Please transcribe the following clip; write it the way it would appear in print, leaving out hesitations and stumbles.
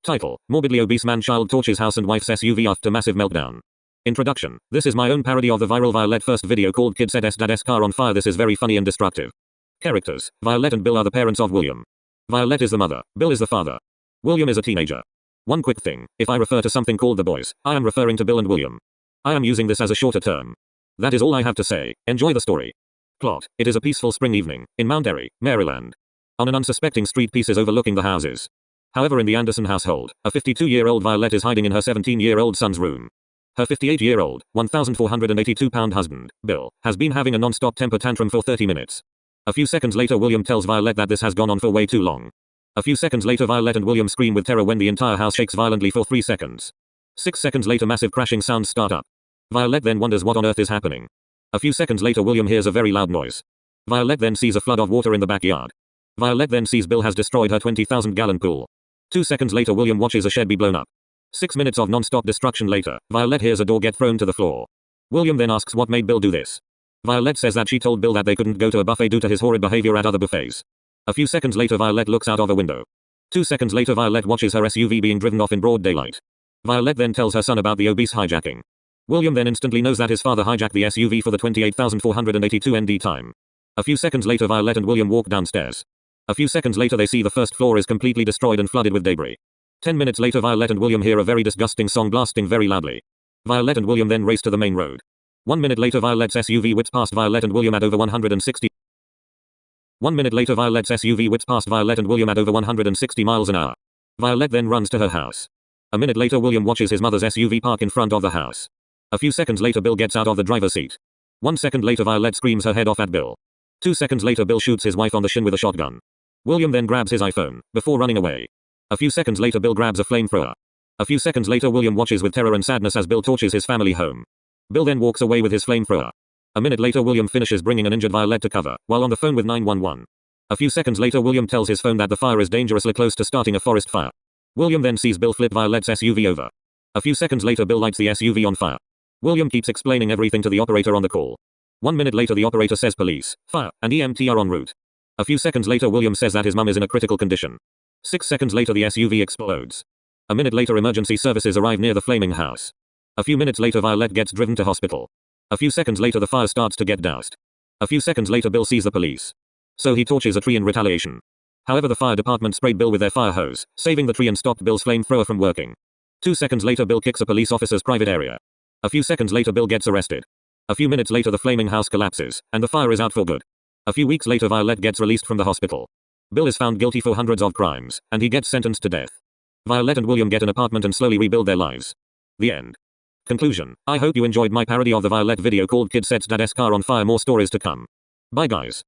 Title: Morbidly obese man child torches house and wife's SUV after massive meltdown. Introduction: This is my own parody of the viral Violette1st video called Kid Set Dad's Car on Fire. This is very funny and destructive. Characters: Violette and Bill are the parents of William. Violette is the mother, Bill is the father. William is a teenager. One quick thing: if I refer to something called the boys, I am referring to Bill and William. I am using this as a shorter term. That is all I have to say. Enjoy the story. Plot: It is a peaceful spring evening in Mount Airy, Maryland. On an unsuspecting street, pieces overlooking the houses. However, in the Anderson household, a 52-year-old Violette is hiding in her 17-year-old son's room. Her 58-year-old, 1,482-pound husband, Bill, has been having a non-stop temper tantrum for 30 minutes. A few seconds later, William tells Violette that this has gone on for way too long. A few seconds later, Violette and William scream with terror when the entire house shakes violently for 3 seconds. 6 seconds later, massive crashing sounds start up. Violette then wonders what on earth is happening. A few seconds later, William hears a very loud noise. Violette then sees a flood of water in the backyard. Violette then sees Bill has destroyed her 20,000-gallon pool. 2 seconds later, William watches a shed be blown up. 6 minutes of non-stop destruction later, Violette hears a door get thrown to the floor. William then asks what made Bill do this. Violette says that she told Bill that they couldn't go to a buffet due to his horrid behavior at other buffets. A few seconds later, Violette looks out of a window. 2 seconds later, Violette watches her SUV being driven off in broad daylight. Violette then tells her son about the obese hijacking. William then instantly knows that his father hijacked the SUV for the 28,482 ND time. A few seconds later, Violette and William walk downstairs. A few seconds later, they see the first floor is completely destroyed and flooded with debris. 10 minutes later, Violette and William hear a very disgusting song blasting very loudly. Violette and William then race to the main road. 1 minute later, Violette's SUV whips past Violette and William at over 160. 1 minute later, Violette's SUV whips past Violette and William at over 160 miles an hour. Violette then runs to her house. A minute later, William watches his mother's SUV park in front of the house. A few seconds later, Bill gets out of the driver's seat. 1 second later, Violette screams her head off at Bill. 2 seconds later, Bill shoots his wife on the shin with a shotgun. William then grabs his iPhone, before running away. A few seconds later, Bill grabs a flamethrower. A few seconds later, William watches with terror and sadness as Bill torches his family home. Bill then walks away with his flamethrower. A minute later, William finishes bringing an injured Violette to cover, while on the phone with 911. A few seconds later, William tells his phone that the fire is dangerously close to starting a forest fire. William then sees Bill flip Violette's SUV over. A few seconds later, Bill lights the SUV on fire. William keeps explaining everything to the operator on the call. 1 minute later, the operator says police, fire, and EMT are en route. A few seconds later, William says that his mum is in a critical condition. 6 seconds later, the SUV explodes. A minute later, emergency services arrive near the flaming house. A few minutes later, Violette gets driven to hospital. A few seconds later, the fire starts to get doused. A few seconds later, Bill sees the police. So he torches a tree in retaliation. However, the fire department sprayed Bill with their fire hose, saving the tree and stopped Bill's flamethrower from working. 2 seconds later, Bill kicks a police officer's private area. A few seconds later, Bill gets arrested. A few minutes later, the flaming house collapses, and the fire is out for good. A few weeks later, Violette gets released from the hospital. Bill is found guilty for hundreds of crimes, and he gets sentenced to death. Violette and William get an apartment and slowly rebuild their lives. The end. Conclusion: I hope you enjoyed my parody of the Violette video called Kid Sets Dad's Car on Fire. More stories to come. Bye guys.